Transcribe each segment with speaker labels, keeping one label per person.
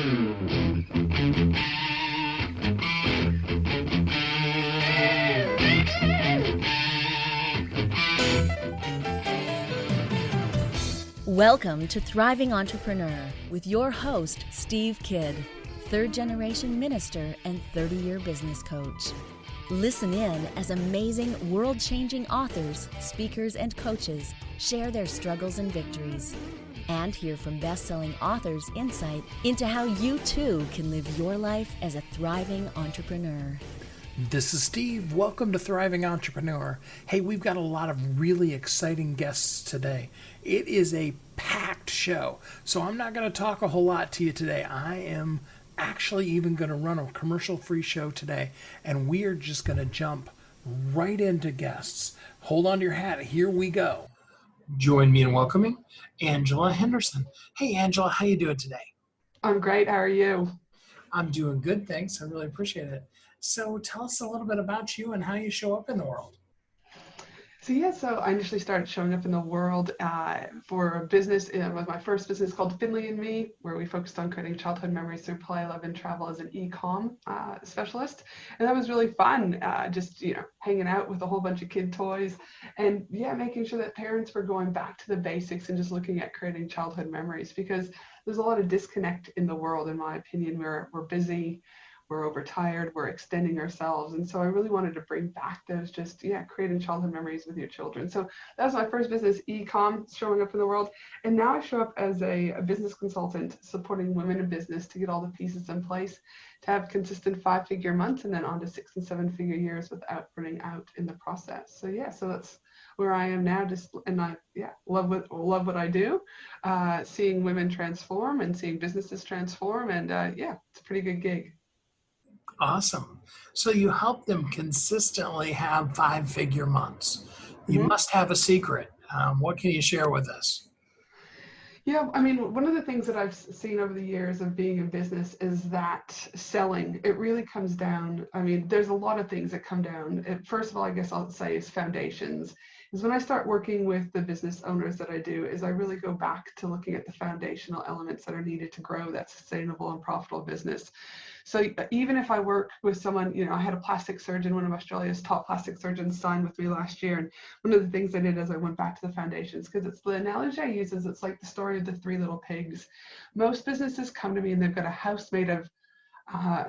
Speaker 1: Welcome to Thriving Entrepreneur with your host, Steve Kidd, third-generation minister and 30-year business coach. Listen in as amazing, world-changing authors, speakers, and coaches share their struggles and victories. And hear from best-selling authors' insight into how you too can live your life as a thriving entrepreneur.
Speaker 2: This is Steve. Welcome to Thriving Entrepreneur. Hey, we've got a lot of really exciting guests today. It is a packed show, so I'm not going to talk a whole lot to you today. I am actually even going to run a commercial-free show today, and we are just going to jump right into guests. Hold on to your hat. Here we go. Join me in welcoming Angela Henderson. Hey, Angela, how you doing today?
Speaker 3: I'm great. How are you?
Speaker 2: I'm doing good, thanks. I really appreciate it. So tell us a little bit about you and how you show up in the world.
Speaker 3: So I initially started showing up in the world for a business. It was my first business called Finley and Me, where we focused on creating childhood memories through play, love, and travel as an e-com specialist. And that was really fun, just hanging out with a whole bunch of kid toys and making sure that parents were going back to the basics and just looking at creating childhood memories, because there's a lot of disconnect in the world, in my opinion. We're busy. We're overtired, we're extending ourselves. And so I really wanted to bring back those creating childhood memories with your children. So that was my first business, e-com, showing up in the world. And now I show up as a business consultant supporting women in business to get all the pieces in place to have consistent 5-figure months and then on to 6- and 7-figure years without burning out in the process. So that's where I am now, and I love what I do, seeing women transform and seeing businesses transform. And it's a pretty good gig.
Speaker 2: Awesome. So you help them consistently have 5-figure months. You must have a secret. What can you share with us?
Speaker 3: Yeah, I mean, one of the things that I've seen over the years of being in business is that selling, it really comes down. I mean, there's a lot of things that come down. First of all, I guess I'll say is foundations. Is when I start working with the business owners that I do, is I really go back to looking at the foundational elements that are needed to grow that sustainable and profitable business. So even if I work with someone, I had a plastic surgeon, one of Australia's top plastic surgeons, signed with me last year. And one of the things I did is I went back to the foundations, because it's the analogy I use is it's like the story of the 3 little pigs. Most businesses come to me and they've got a house made of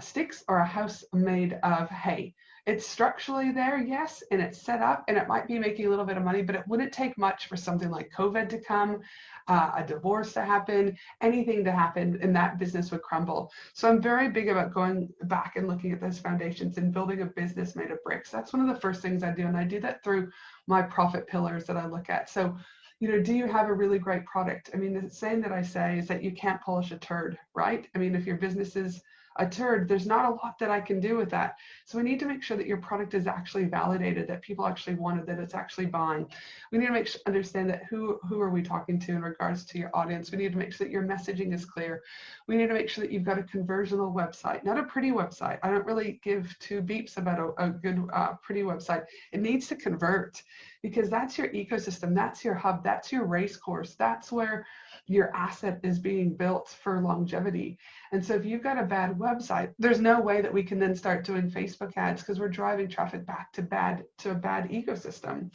Speaker 3: sticks or a house made of hay. It's structurally there, yes, and it's set up, and it might be making a little bit of money, but it wouldn't take much for something like COVID to come, a divorce to happen, anything to happen, and that business would crumble. So I'm very big about going back and looking at those foundations and building a business made of bricks. That's one of the first things I do, and I do that through my profit pillars that I look at. So, do you have a really great product? I mean, the saying that I say is that you can't polish a turd, right? I mean, if your business is a turd, there's not a lot that I can do with that. So we need to make sure that your product is actually validated, that people actually want it, that it's actually buying. We need to understand that who are we talking to in regards to your audience. We need to make sure that your messaging is clear. We need to make sure that you've got a conversional website, not a pretty website. I don't really give 2 beeps about a good, pretty website. It needs to convert, because that's your ecosystem, that's your hub, that's your race course, that's where your asset is being built for longevity. And so if you've got a bad website, there's no way that we can then start doing Facebook ads, because we're driving traffic back to a bad ecosystem.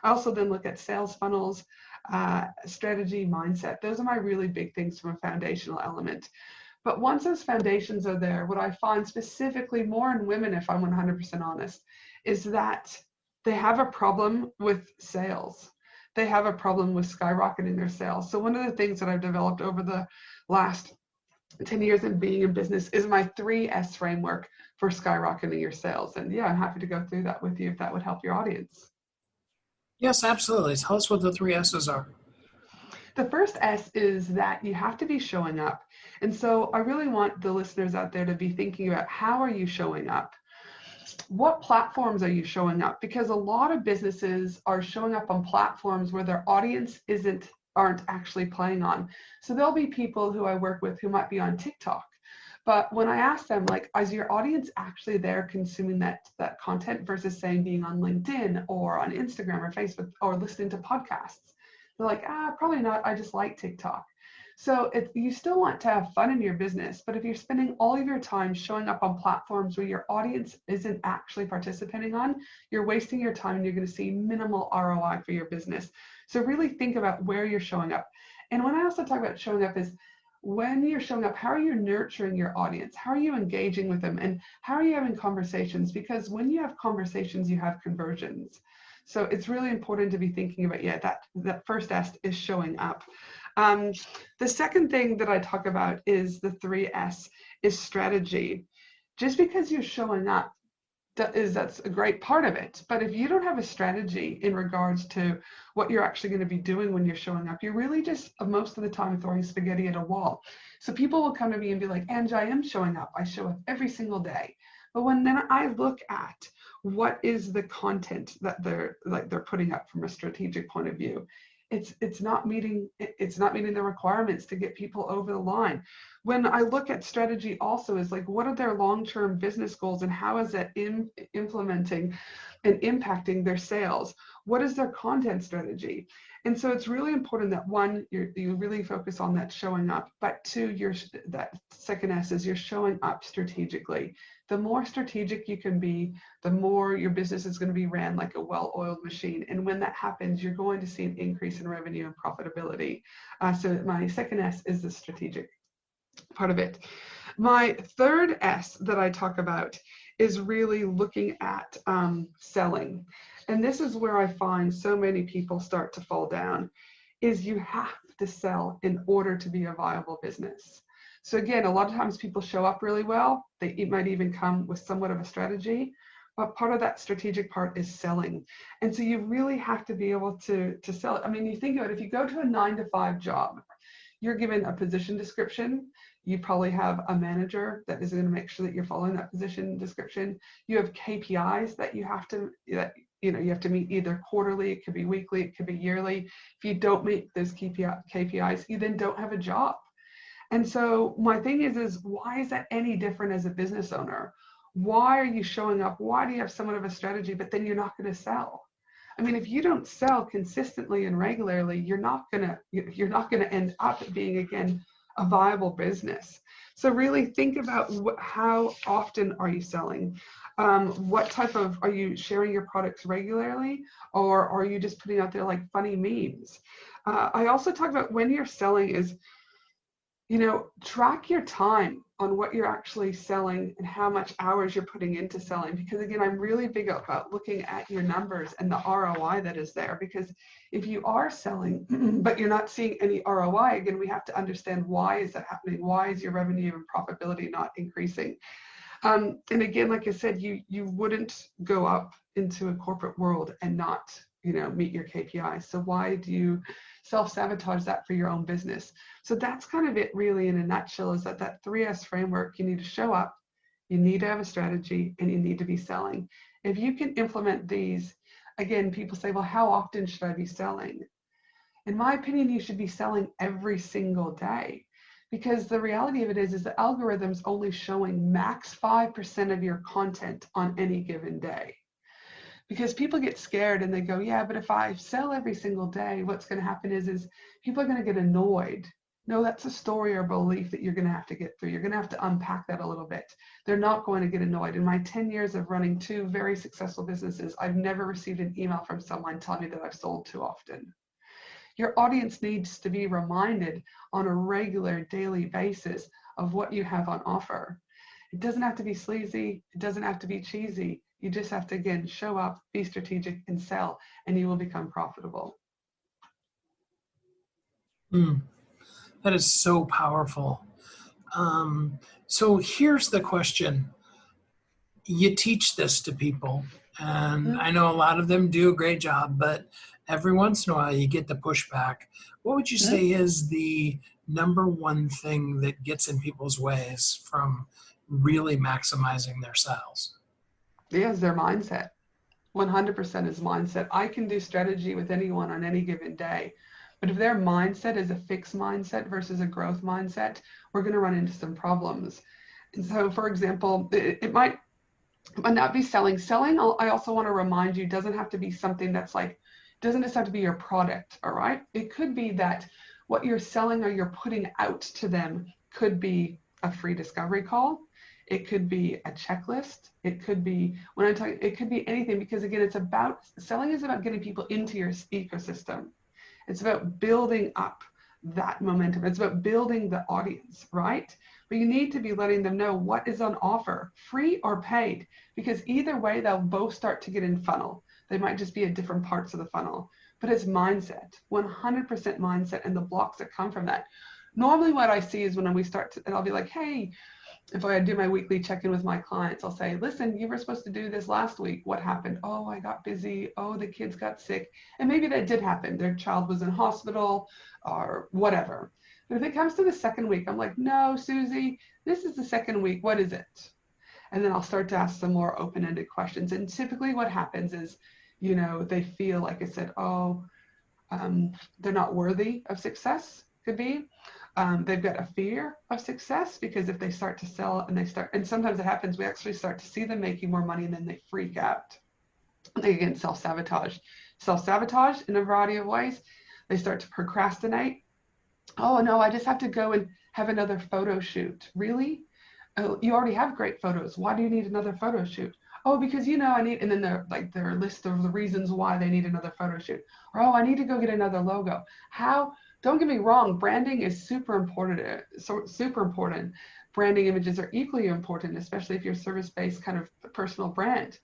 Speaker 3: I also then look at sales funnels, strategy, mindset. Those are my really big things from a foundational element. But once those foundations are there, what I find specifically more in women, if I'm 100% honest, is that they have a problem with sales. They have a problem with skyrocketing their sales. So one of the things that I've developed over the last 10 years in being in business is my 3S framework for skyrocketing your sales. And I'm happy to go through that with you if that would help your audience.
Speaker 2: Yes, absolutely. Tell us what the 3 S's are.
Speaker 3: The first S is that you have to be showing up. And so I really want the listeners out there to be thinking about, how are you showing up? What platforms are you showing up? Because a lot of businesses are showing up on platforms where their audience aren't actually playing on. So there'll be people who I work with who might be on TikTok. But when I ask them, like, is your audience actually there consuming that content versus saying being on LinkedIn or on Instagram or Facebook or listening to podcasts? They're like, probably not. I just like TikTok. So you still want to have fun in your business, but if you're spending all of your time showing up on platforms where your audience isn't actually participating on, you're wasting your time and you're going to see minimal ROI for your business. So really think about where you're showing up. And when I also talk about showing up is when you're showing up, how are you nurturing your audience? How are you engaging with them? And how are you having conversations? Because when you have conversations, you have conversions. So it's really important to be thinking about, that first S is showing up. The second thing that I talk about is the 3S is strategy. Just because you're showing up, that's a great part of it. But if you don't have a strategy in regards to what you're actually going to be doing when you're showing up, you're really just most of the time throwing spaghetti at a wall. So people will come to me and be like, Angie, I am showing up. I show up every single day. But when then I look at what is the content that they're putting up from a strategic point of view, it's not meeting the requirements to get people over the line. When I look at strategy also is like, what are their long-term business goals and how is that implementing and impacting their sales? What is their content strategy? And so it's really important that one, you really focus on that showing up, but two, that second S is you're showing up strategically. The more strategic you can be, the more your business is going to be ran like a well-oiled machine. And when that happens, you're going to see an increase in revenue and profitability. So my second S is the strategic part of it. My third S that I talk about is really looking at selling. And this is where I find so many people start to fall down, is you have to sell in order to be a viable business. So again, a lot of times people show up really well. It might even come with somewhat of a strategy, but part of that strategic part is selling. And so you really have to be able to sell it. I mean, you think about it, if you go to a 9-to-5 job, you're given a position description. You probably have a manager that is going to make sure that you're following that position description. You have KPIs that you have to meet either quarterly, it could be weekly, it could be yearly. If you don't meet those KPIs, you then don't have a job. And so my thing is why is that any different as a business owner? Why are you showing up? Why do you have somewhat of a strategy, but then you're not going to sell? I mean, if you don't sell consistently and regularly, you're not going to end up being, again, a viable business. So really think about how often are you selling? What type of, are you sharing your products regularly, or are you just putting out there like funny memes? I also talk about when you're selling is, track your time on what you're actually selling and how much hours you're putting into selling. Because again, I'm really big about looking at your numbers and the ROI that is there. Because if you are selling, but you're not seeing any ROI, again, we have to understand why is that happening? Why is your revenue and profitability not increasing? And again, like I said, you wouldn't go up into a corporate world and not, meet your KPIs. So why do you self-sabotage that for your own business? So that's kind of it really in a nutshell, is that 3S framework. You need to show up, you need to have a strategy, and you need to be selling. If you can implement these, again, people say, well, how often should I be selling? In my opinion, you should be selling every single day. Because the reality of it is the algorithm's only showing max 5% of your content on any given day. Because people get scared and they go, yeah, but if I sell every single day, what's going to happen is people are going to get annoyed. No, that's a story or belief that you're going to have to get through. You're going to have to unpack that a little bit. They're not going to get annoyed. In my 10 years of running 2 very successful businesses, I've never received an email from someone telling me that I've sold too often. Your audience needs to be reminded on a regular daily basis of what you have on offer. It doesn't have to be sleazy. It doesn't have to be cheesy. You just have to, again, show up, be strategic, and sell, and you will become profitable.
Speaker 2: That is so powerful. So here's the question. You teach this to people, and I know a lot of them do a great job, but every once in a while you get the pushback. What would you say is the number one thing that gets in people's ways from really maximizing their sales?
Speaker 3: Yeah, it's their mindset. 100% is mindset. I can do strategy with anyone on any given day, but if their mindset is a fixed mindset versus a growth mindset, we're going to run into some problems. And so, for example, it might not be selling. Selling, I also want to remind you, doesn't have to be something that's like, doesn't just have to be your product, all right? It could be that what you're selling or you're putting out to them could be a free discovery call. It could be a checklist. It could be, when I'm talking, it could be anything, because again, it's about, selling is about getting people into your ecosystem. It's about building up that momentum. It's about building the audience, right? But you need to be letting them know what is on offer, free or paid, because either way, they'll both start to get in funnel. They might just be at different parts of the funnel, but it's mindset, 100% mindset, and the blocks that come from that. Normally what I see is when we start to, and I'll be like, hey, if I do my weekly check-in with my clients, I'll say, listen, you were supposed to do this last week. What happened? Oh, I got busy. Oh, the kids got sick. And maybe that did happen. Their child was in hospital or whatever. But if it comes to the second week, I'm like, no, Susie, this is the second week. What is it? And then I'll start to ask some more open-ended questions. And typically what happens is, you know, they feel, like I said, they're not worthy of success, could be. They've got a fear of success, because if they start to sell and sometimes it happens, we actually start to see them making more money and then they freak out. They again self-sabotage in a variety of ways. They start to procrastinate. Oh no, I just have to go and have another photo shoot. Really? Oh, you already have great photos. Why do you need another photo shoot? Oh, because, you know, I need, and then their list of the reasons why they need another photo shoot. Or, oh, I need to go get another logo. How? Don't get me wrong, branding is super important. Super important. Branding images are equally important, especially if you're service-based kind of personal brand.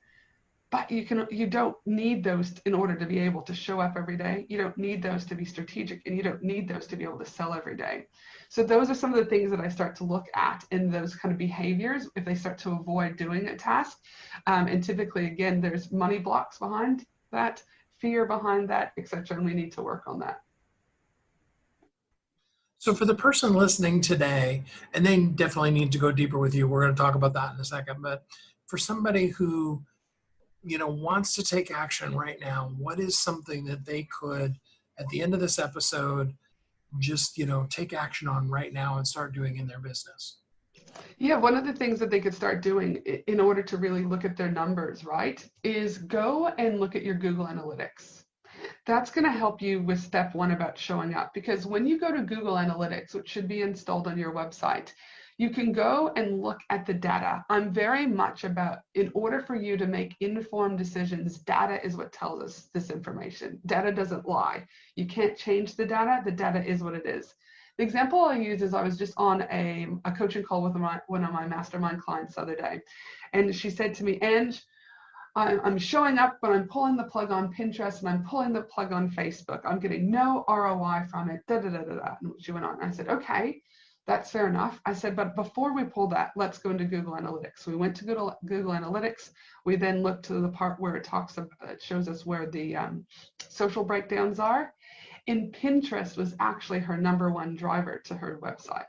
Speaker 3: But you don't need those in order to be able to show up every day. You don't need those to be strategic, and you don't need those to be able to sell every day. So those are some of the things that I start to look at in those kind of behaviors if they start to avoid doing a task. And typically, again, there's money blocks behind that, fear behind that, etc. And we need to work on that.
Speaker 2: So for the person listening today, and they definitely need to go deeper with you, we're going to talk about that in a second, but for somebody who, you know, wants to take action right now, what is something that they could, at the end of this episode, just, you know, take action on right now and start doing in their business?
Speaker 3: Yeah, one of the things that they could start doing in order to really look at their numbers, right, is go and look at your Google Analytics. That's going to help you with step one about showing up, because when you go to Google Analytics, which should be installed on your website, you can go and look at the data. I'm very much about, in order for you to make informed decisions, data is what tells us this information. Data doesn't lie. You can't change the data. The data is what it is. The example I use is I was just on a coaching call with one of my mastermind clients the other day, and she said to me, Ange, I'm showing up, but I'm pulling the plug on Pinterest and I'm pulling the plug on Facebook. I'm getting no ROI from it, da, da, da, da, da. And she went on. I said, okay, that's fair enough. I said, but before we pull that, let's go into Google Analytics. We went to Google Analytics. We then looked to the part where it shows us where the social breakdowns are. And Pinterest was actually her #1 driver to her website.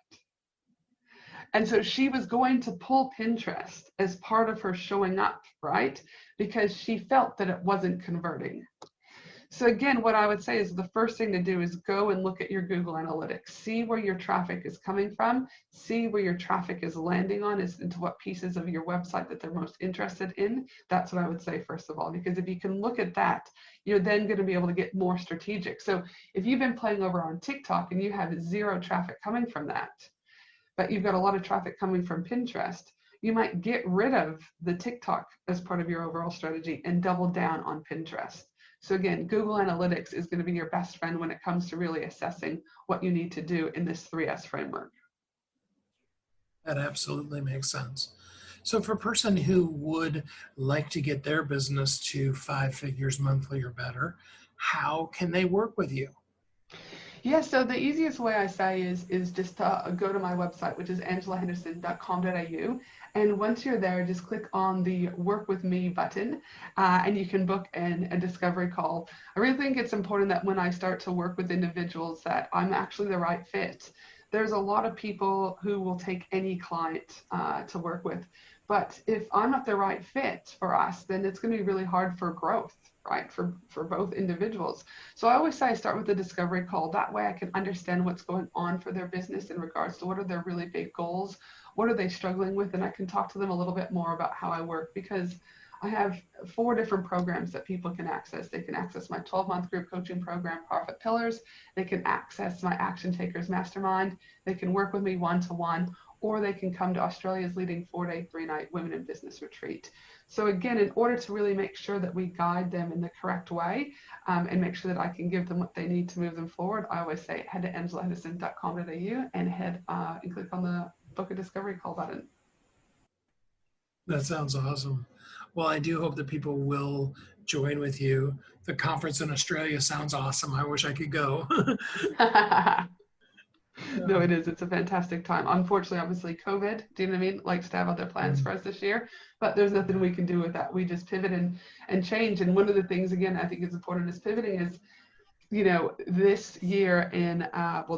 Speaker 3: And so she was going to pull Pinterest as part of her showing up, right? Because she felt that it wasn't converting. So again, what I would say is the first thing to do is go and look at your Google Analytics, see where your traffic is coming from, see where your traffic is landing on, is into what pieces of your website that they're most interested in. That's what I would say, first of all, because if you can look at that, you're then going to be able to get more strategic. So if you've been playing over on TikTok and you have 0 traffic coming from that, but you've got a lot of traffic coming from Pinterest, you might get rid of the TikTok as part of your overall strategy and double down on Pinterest. So again, Google Analytics is going to be your best friend when it comes to really assessing what you need to do in this 3S framework.
Speaker 2: That absolutely makes sense. So for a person who would like to get their business to 5 figures monthly or better, how can they work with you?
Speaker 3: Yeah, so the easiest way I say is just to go to my website, which is angelahenderson.com.au. And once you're there, just click on the Work With Me button, and you can book a discovery call. I really think it's important that when I start to work with individuals that I'm actually the right fit. There's a lot of people who will take any client to work with. But if I'm not the right fit for us, then it's going to be really hard for growth, right, for both individuals. So I always say I start with the discovery call. That way I can understand what's going on for their business in regards to what are their really big goals, what are they struggling with, and I can talk to them a little bit more about how I work, because I have 4 different programs that people can access. They can access my 12-month group coaching program, Profit Pillars. They can access my Action Takers Mastermind. They can work with me one-to-one, or they can come to Australia's leading 4-day, 3-night Women in Business retreat. So again, in order to really make sure that we guide them in the correct way, and make sure that I can give them what they need to move them forward, I always say head to angelahenderson.com.au and click on the Book a Discovery Call button.
Speaker 2: That sounds awesome. Well, I do hope that people will join with you. The conference in Australia sounds awesome. I wish I could go.
Speaker 3: No, it is. It's a fantastic time. Unfortunately, obviously, COVID, do you know what I mean? Likes to have other plans for us this year, but there's nothing we can do with that. We just pivot and change. And one of the things, again, I think is important is pivoting is, this year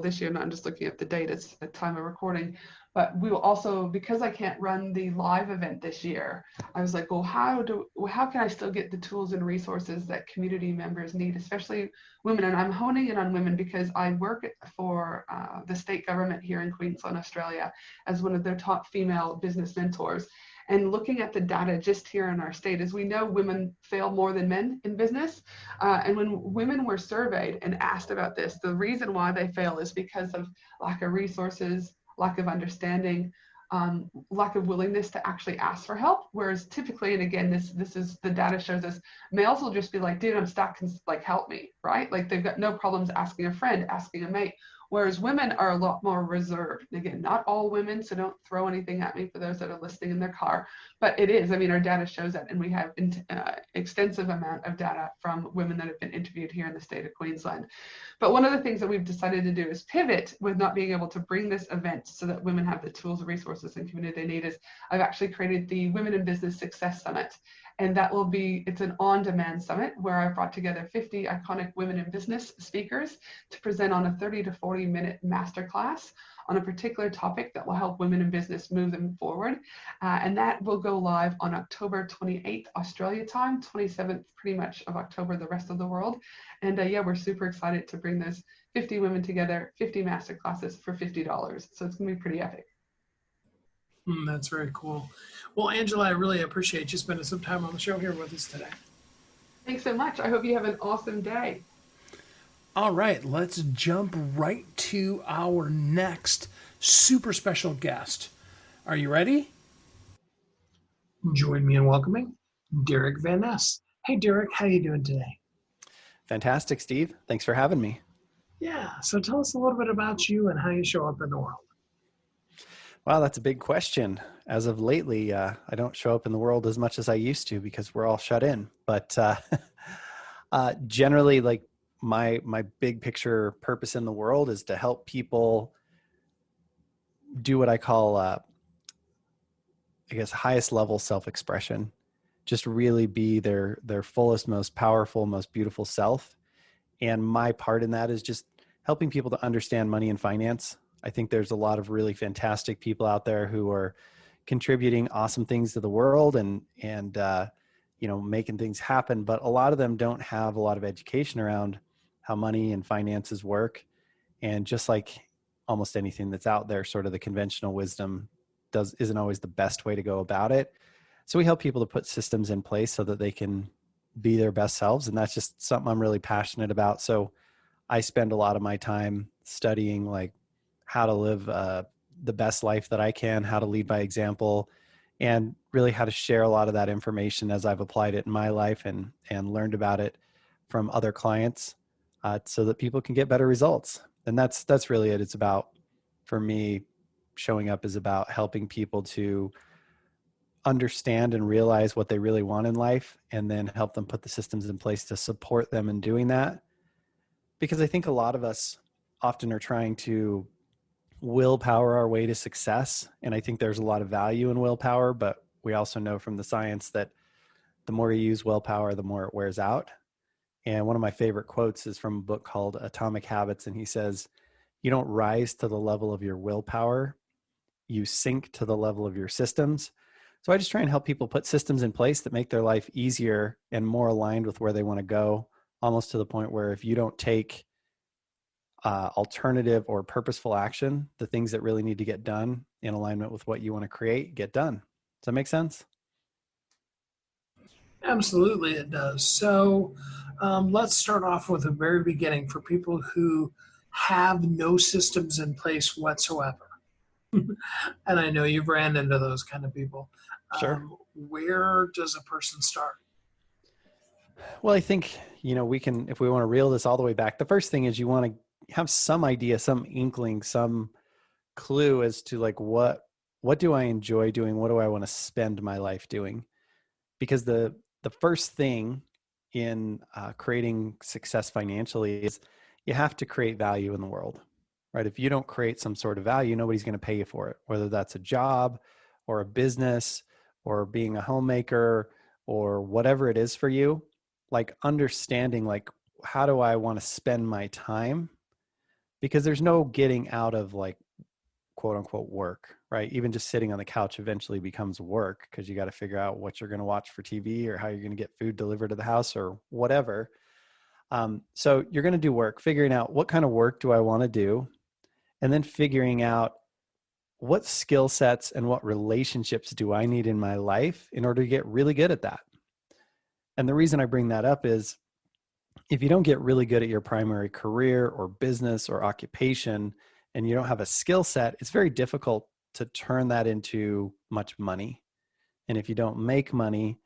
Speaker 3: this year, I'm just looking at the date, it's at time of recording, but we will also, because I can't run the live event this year, I was like, well, how can I still get the tools and resources that community members need, especially women? And I'm honing in on women because I work for the state government here in Queensland, Australia, as one of their top female business mentors. And looking at the data just here in our state, as we know, women fail more than men in business. And when women were surveyed and asked about this, the reason why they fail is because of lack of resources, lack of understanding, lack of willingness to actually ask for help. Whereas typically, and again, this is the data shows us, males will just be like, dude, I'm stuck, and like, help me, right? Like they've got no problems asking a friend, asking a mate. Whereas women are a lot more reserved. And again, not all women, so don't throw anything at me for those that are listening in their car, but it is. I mean, our data shows that, and we have extensive amount of data from women that have been interviewed here in the state of Queensland. But one of the things that we've decided to do is pivot with not being able to bring this event so that women have the tools, resources, and community they need. Is I've actually created the Women in Business Success Summit. And that will be, it's an on-demand summit where I brought together 50 iconic women in business speakers to present on a 30 to 40-minute masterclass on a particular topic that will help women in business move them forward. And that will go live on October 28th, Australia time, 27th, pretty much of October, the rest of the world. And we're super excited to bring those 50 women together, 50 masterclasses for $50. So it's gonna be pretty epic.
Speaker 2: That's very cool. Well, Angela, I really appreciate you spending some time on the show here with us today.
Speaker 3: Thanks so much. I hope you have an awesome day.
Speaker 2: All right, let's jump right to our next super special guest. Are you ready? Join me in welcoming Derick Van Ness. Hey, Derick, how you doing today?
Speaker 4: Fantastic, Steve. Thanks for having me.
Speaker 2: Yeah, so tell us a little bit about you and how you show up in the world.
Speaker 4: Wow, that's a big question. As of lately, I don't show up in the world as much as I used to because we're all shut in. But generally, like my big picture purpose in the world is to help people do what I call, highest level self-expression. Just really be their fullest, most powerful, most beautiful self. And my part in that is just helping people to understand money and finance. I think there's a lot of really fantastic people out there who are contributing awesome things to the world and making things happen. But a lot of them don't have a lot of education around how money and finances work. And just like almost anything that's out there, sort of the conventional wisdom isn't always the best way to go about it. So we help people to put systems in place so that they can be their best selves. And that's just something I'm really passionate about. So I spend a lot of my time studying like how to live the best life that I can, how to lead by example, and really how to share a lot of that information as I've applied it in my life and learned about it from other clients so that people can get better results. And that's really it. It's about, for me, showing up is about helping people to understand and realize what they really want in life and then help them put the systems in place to support them in doing that. Because I think a lot of us often are trying to willpower our way to success. And I think there's a lot of value in willpower, but we also know from the science that the more you use willpower, the more it wears out. And one of my favorite quotes is from a book called Atomic Habits. And he says, you don't rise to the level of your willpower, you sink to the level of your systems. So I just try and help people put systems in place that make their life easier and more aligned with where they want to go, almost to the point where if you don't take alternative or purposeful action, the things that really need to get done in alignment with what you want to create get done. Does that make sense?
Speaker 2: Absolutely, it does. So let's start off with the very beginning for people who have no systems in place whatsoever. And I know you've ran into those kind of people.
Speaker 4: Sure.
Speaker 2: Where does a person start?
Speaker 4: Well, I think, we can, if we want to reel this all the way back, the first thing is you want to have some idea, some inkling, some clue as to like, what do I enjoy doing? What do I want to spend my life doing? Because the first thing in creating success financially is you have to create value in the world, right? If you don't create some sort of value, nobody's going to pay you for it, whether that's a job or a business or being a homemaker or whatever it is for you. Like understanding, like, how do I want to spend my time? Because there's no getting out of like quote unquote work, right? Even just sitting on the couch eventually becomes work because you got to figure out what you're going to watch for TV or how you're going to get food delivered to the house or whatever. So you're going to do work, figuring out what kind of work do I want to do, and then figuring out what skill sets and what relationships do I need in my life in order to get really good at that. And the reason I bring that up is if you don't get really good at your primary career or business or occupation, and you don't have a skill set, it's very difficult to turn that into much money. And if you don't make money,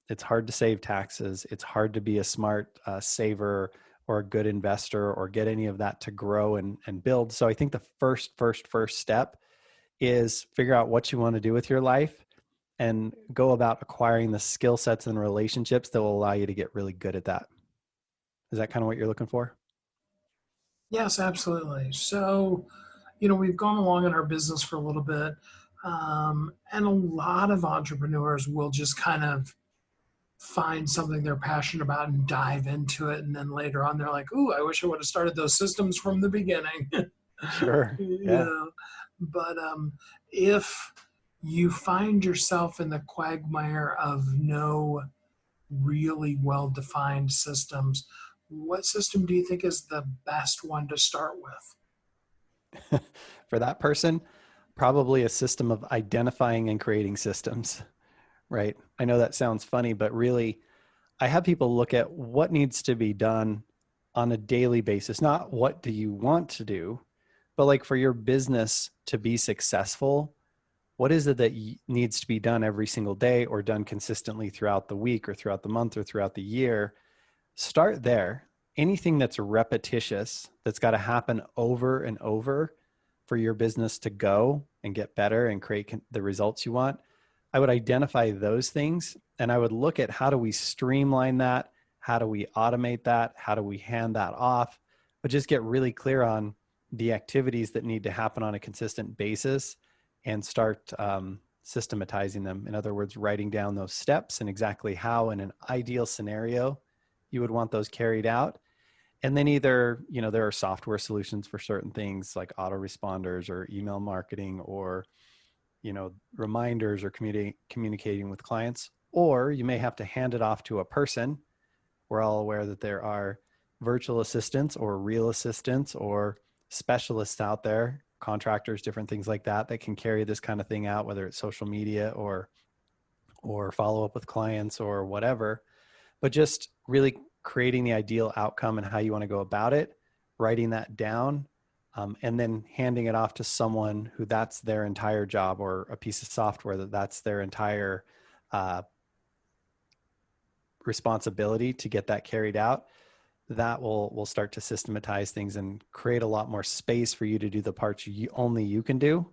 Speaker 4: it's hard to save taxes. It's hard to be a smart saver or a good investor or get any of that to grow and build. So I think the first step is figure out what you want to do with your life and go about acquiring the skill sets and relationships that will allow you to get really good at that. Is that kind of what you're looking for?
Speaker 2: Yes, absolutely. So, we've gone along in our business for a little bit, and a lot of entrepreneurs will just kind of find something they're passionate about and dive into it. And then later on, they're like, ooh, I wish I would have started those systems from the beginning.
Speaker 4: Sure. Yeah.
Speaker 2: But if you find yourself in the quagmire of no really well-defined systems, what system do you think is the best one to start with?
Speaker 4: For that person, probably a system of identifying and creating systems, right? I know that sounds funny, but really, I have people look at what needs to be done on a daily basis, not what do you want to do, but like for your business to be successful, what is it that needs to be done every single day or done consistently throughout the week or throughout the month or throughout the year? Start there. Anything that's repetitious, that's got to happen over and over for your business to go and get better and create the results you want, I would identify those things and I would look at how do we streamline that? How do we automate that? How do we hand that off? But just get really clear on the activities that need to happen on a consistent basis and start systematizing them. In other words, writing down those steps and exactly how in an ideal scenario you would want those carried out. And then either, there are software solutions for certain things like autoresponders or email marketing or, reminders or communicating with clients, or you may have to hand it off to a person. We're all aware that there are virtual assistants or real assistants or specialists out there, contractors, different things like that, that can carry this kind of thing out, whether it's social media or follow up with clients or whatever. But just really creating the ideal outcome and how you want to go about it, writing that down, and then handing it off to someone who that's their entire job, or a piece of software that's their entire responsibility to get that carried out. That will start to systematize things and create a lot more space for you to do the parts only you can do,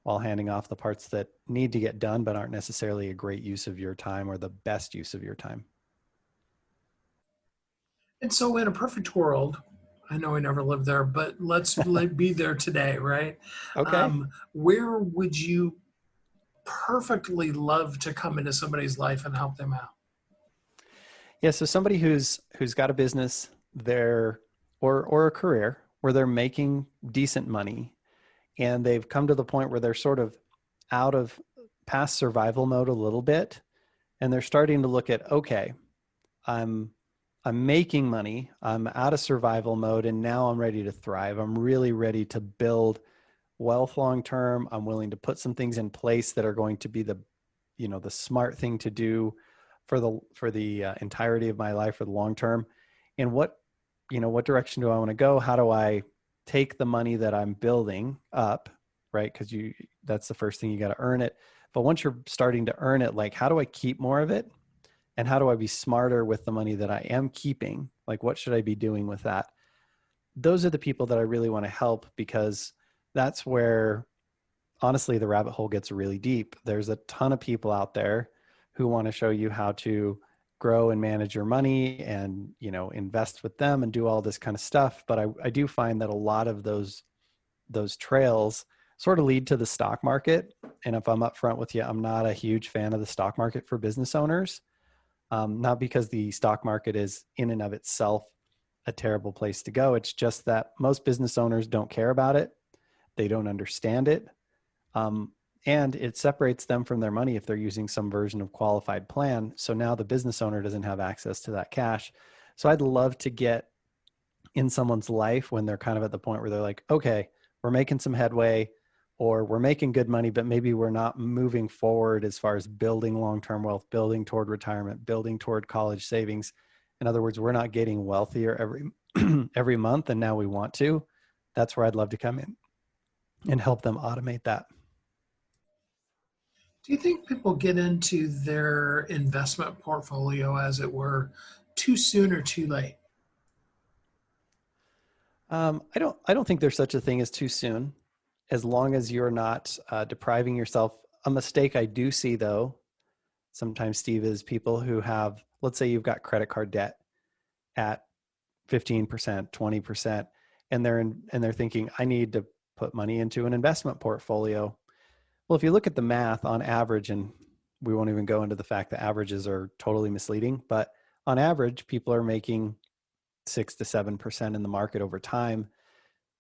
Speaker 4: while handing off the parts that need to get done but aren't necessarily a great use of your time or the best use of your time.
Speaker 2: And so, in a perfect world, I know we never lived there, but let's be there today, right?
Speaker 4: Okay.
Speaker 2: Where would you perfectly love to come into somebody's life and help them out?
Speaker 4: Yeah. So somebody who's got a business there or a career where they're making decent money and they've come to the point where they're sort of out of past survival mode a little bit. And they're starting to look at, okay, I'm making money. I'm out of survival mode and now I'm ready to thrive. I'm really ready to build wealth long-term. I'm willing to put some things in place that are going to be the smart thing to do for the entirety of my life, for the long term, and what direction do I want to go? How do I take the money that I'm building up, right? Because that's the first thing, you got to earn it. But once you're starting to earn it, like, how do I keep more of it? And how do I be smarter with the money that I am keeping? Like, what should I be doing with that? Those are the people that I really want to help, because that's where, honestly, the rabbit hole gets really deep. There's a ton of people out there who want to show you how to grow and manage your money and, invest with them and do all this kind of stuff. But I do find that a lot of those trails sort of lead to the stock market. And if I'm upfront with you, I'm not a huge fan of the stock market for business owners. Not because the stock market is in and of itself a terrible place to go. It's just that most business owners don't care about it. They don't understand it. And it separates them from their money if they're using some version of qualified plan. So now the business owner doesn't have access to that cash. So I'd love to get in someone's life when they're kind of at the point where they're like, okay, we're making some headway, or we're making good money, but maybe we're not moving forward as far as building long-term wealth, building toward retirement, building toward college savings. In other words, we're not getting wealthier every month, and now we want to. That's where I'd love to come in and help them automate that.
Speaker 2: Do you think people get into their investment portfolio, as it were, too soon or too late?
Speaker 4: I don't think there's such a thing as too soon, as long as you're not depriving yourself. A mistake I do see, though, sometimes, Steve, is people who have, let's say you've got credit card debt at 15%, 20%, and they're thinking, I need to put money into an investment portfolio. Well, if you look at the math on average, and we won't even go into the fact that averages are totally misleading, but on average, people are making 6 to 7% in the market over time.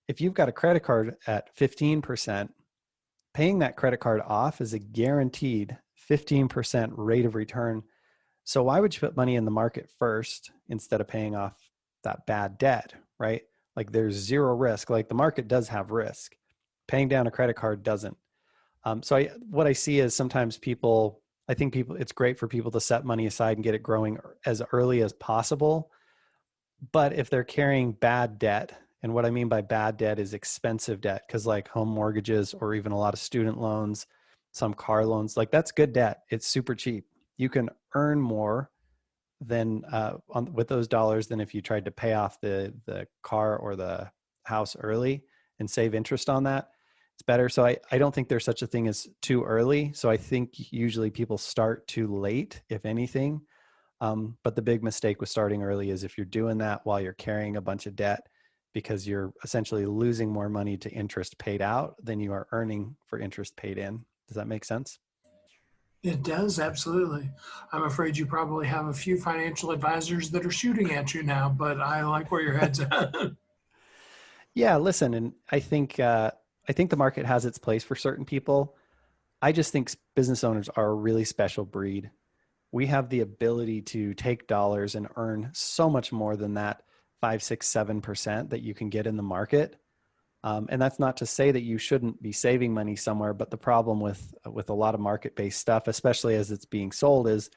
Speaker 4: If you've got a credit card at 15%, paying that credit card off is a guaranteed 15% rate of return. So why would you put money in the market first instead of paying off that bad debt, right? Like, there's zero risk. Like, the market does have risk. Paying down a credit card doesn't. So what I see is sometimes it's great for people to set money aside and get it growing as early as possible. But if they're carrying bad debt, and what I mean by bad debt is expensive debt, because like home mortgages or even a lot of student loans, some car loans, like, that's good debt. It's super cheap. You can earn more than with those dollars than if you tried to pay off the car or the house early and save interest on that. It's better. So I don't think there's such a thing as too early. So I think usually people start too late, if anything. But the big mistake with starting early is if you're doing that while you're carrying a bunch of debt, because you're essentially losing more money to interest paid out than you are earning for interest paid in. Does that make sense?
Speaker 2: It does, absolutely. I'm afraid you probably have a few financial advisors that are shooting at you now, but I like where your head's at.
Speaker 4: Yeah, listen, and I think the market has its place for certain people. I just think business owners are a really special breed. We have the ability to take dollars and earn so much more than that 5, 6, 7% that you can get in the market. And that's not to say that you shouldn't be saving money somewhere, but the problem with a lot of market-based stuff, especially as it's being sold, is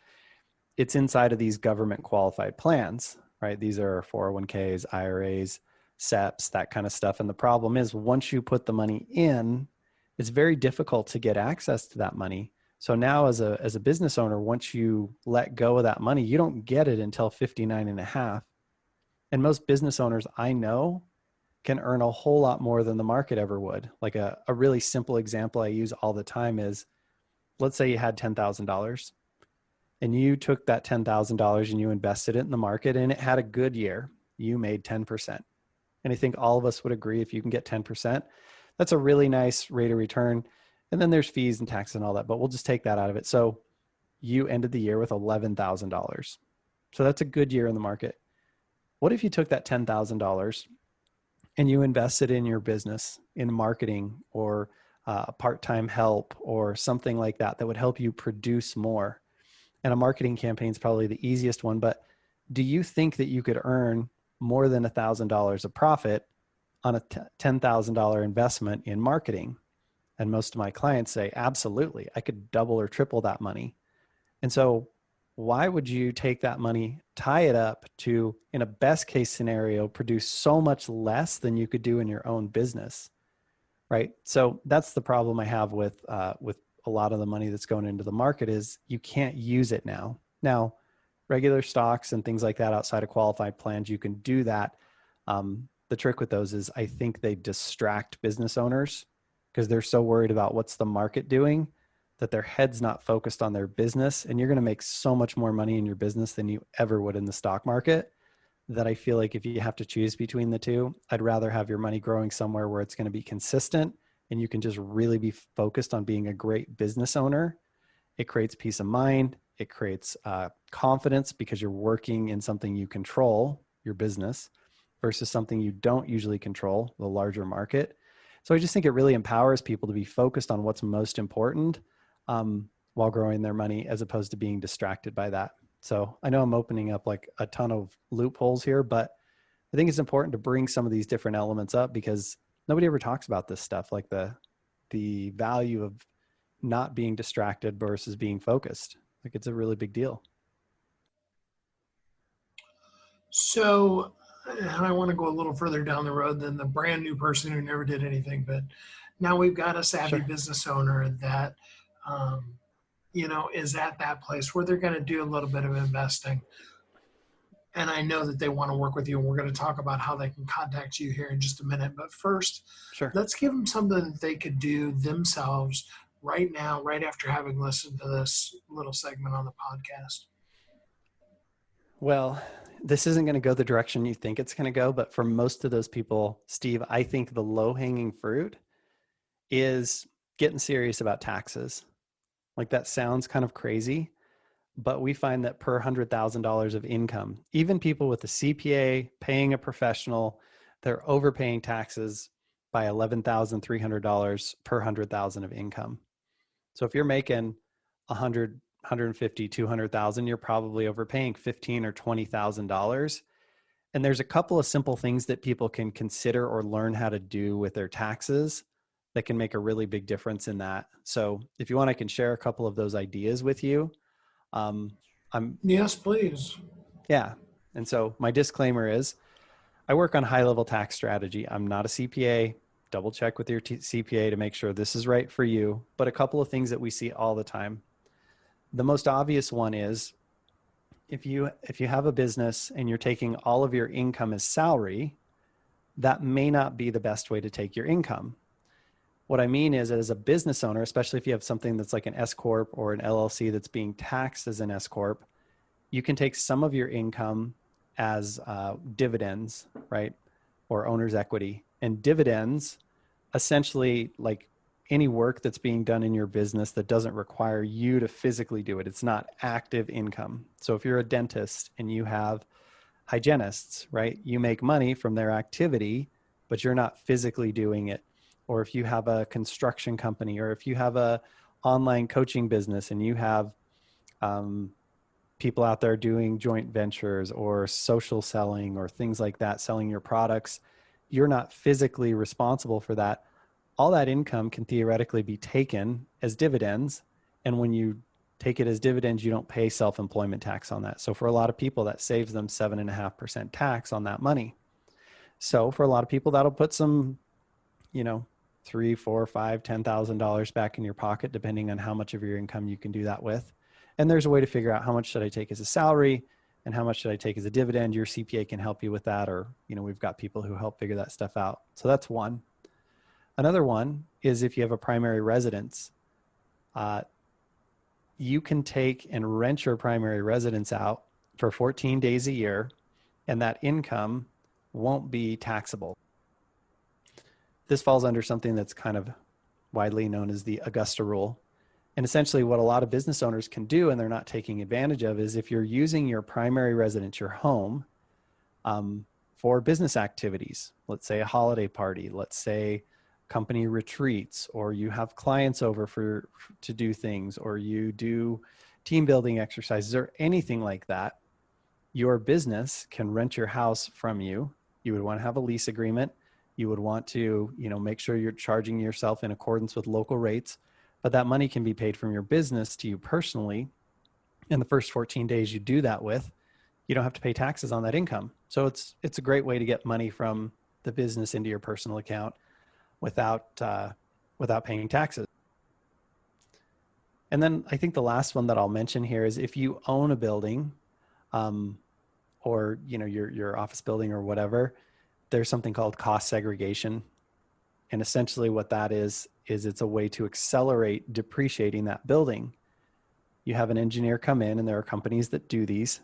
Speaker 4: it's inside of these government qualified plans, right? These are 401ks, IRAs, SEPs, that kind of stuff. And the problem is, once you put the money in, it's very difficult to get access to that money. So now as a business owner, once you let go of that money, you don't get it until 59 and a half. And most business owners I know can earn a whole lot more than the market ever would. Like a really simple example I use all the time is, let's say you had $10,000 and you took that $10,000 and you invested it in the market and it had a good year. You made 10%. And I think all of us would agree, if you can get 10%, that's a really nice rate of return. And then there's fees and taxes and all that, but we'll just take that out of it. So you ended the year with $11,000. So that's a good year in the market. What if you took that $10,000 and you invested in your business, in marketing or part-time help or something like that that would help you produce more? And a marketing campaign is probably the easiest one, but do you think that you could earn more than $1,000 of profit on a $10,000 investment in marketing? And most of my clients say, absolutely, I could double or triple that money. And so why would you take that money, tie it up to, in a best case scenario, produce so much less than you could do in your own business, right? So that's the problem I have with a lot of the money that's going into the market is you can't use it now. Now, regular stocks and things like that outside of qualified plans, you can do that. The trick with those is I think they distract business owners because they're so worried about what's the market doing that their head's not focused on their business. And you're going to make so much more money in your business than you ever would in the stock market, that I feel like if you have to choose between the two, I'd rather have your money growing somewhere where it's going to be consistent and you can just really be focused on being a great business owner. It creates peace of mind. It creates confidence because you're working in something you control, your business, versus something you don't usually control, the larger market. So I just think it really empowers people to be focused on what's most important while growing their money, as opposed to being distracted by that. So I know I'm opening up like a ton of loopholes here, but I think it's important to bring some of these different elements up because nobody ever talks about this stuff, like the value of not being distracted versus being focused. Like it's a really big deal.
Speaker 2: So, and I want to go a little further down the road than the brand new person who never did anything, but now we've got a savvy business owner that, is at that place where they're going to do a little bit of investing. And I know that they want to work with you, and we're going to talk about how they can contact you here in just a minute. But first, let's give them something that they could do themselves right now, right after having listened to this little segment on the podcast.
Speaker 4: Well, this isn't going to go the direction you think it's going to go, but for most of those people, Steve, I think the low-hanging fruit is getting serious about taxes. Like that sounds kind of crazy, but we find that per $100,000 of income, even people with a CPA paying a professional, they're overpaying taxes by $11,300 per $100,000 of income. So if you're making 100, 150, 200,000, you're probably overpaying $15,000 or $20,000. And there's a couple of simple things that people can consider or learn how to do with their taxes that can make a really big difference in that. So if you want, I can share a couple of those ideas with you.
Speaker 2: Yes, please.
Speaker 4: Yeah. And so my disclaimer is I work on high-level tax strategy. I'm not a CPA. Double check with your CPA to make sure this is right for you. But a couple of things that we see all the time. The most obvious one is if you have a business and you're taking all of your income as salary, that may not be the best way to take your income. What I mean is, as a business owner, especially if you have something that's like an S Corp or an LLC that's being taxed as an S Corp, you can take some of your income as dividends, right? Or owner's equity. And dividends, essentially, like any work that's being done in your business that doesn't require you to physically do it. It's not active income. So if you're a dentist and you have hygienists, right? You make money from their activity, but you're not physically doing it. Or if you have a construction company, or if you have a online coaching business and you have people out there doing joint ventures or social selling or things like that, selling your products, you're not physically responsible for that. All that income can theoretically be taken as dividends. And when you take it as dividends, you don't pay self-employment tax on that. So for a lot of people, that saves them 7.5% tax on that money. So for a lot of people, that'll put some, $3,000, $4,000, $5,000, $10,000 back in your pocket, depending on how much of your income you can do that with. And there's a way to figure out how much should I take as a salary and how much should I take as a dividend. Your CPA can help you with that, or, we've got people who help figure that stuff out. So that's one. Another one is if you have a primary residence, you can take and rent your primary residence out for 14 days a year, and that income won't be taxable. This falls under something that's kind of widely known as the Augusta rule. And essentially what a lot of business owners can do, and they're not taking advantage of, is if you're using your primary residence, your home, for business activities, let's say a holiday party, let's say company retreats, or you have clients over to do things, or you do team building exercises or anything like that, your business can rent your house from you. You would want to have a lease agreement. You would want to, make sure you're charging yourself in accordance with local rates, but that money can be paid from your business to you personally. And the first 14 days you do that with, you don't have to pay taxes on that income. So it's a great way to get money from the business into your personal account without paying taxes. And then I think the last one that I'll mention here is if you own a building, or your office building or whatever, there's something called cost segregation. And essentially what that is it's a way to accelerate depreciating that building. You have an engineer come in, and there are companies that do these.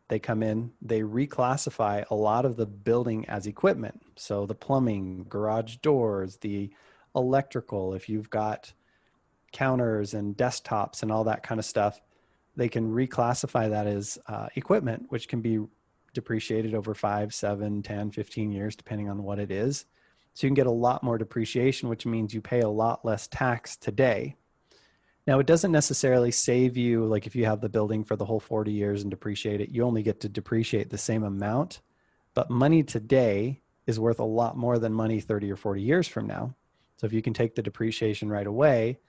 Speaker 4: They come in, they reclassify a lot of the building as equipment. So the plumbing, garage doors, the electrical, if you've got counters and desktops and all that kind of stuff, they can reclassify that as equipment, which can be depreciated over 5, 7, 10, 15 years, depending on what it is. So you can get a lot more depreciation, which means you pay a lot less tax today. Now, it doesn't necessarily save you, like if you have the building for the whole 40 years and depreciate it, you only get to depreciate the same amount. But money today is worth a lot more than money 30 or 40 years from now. So if you can take the depreciation right away,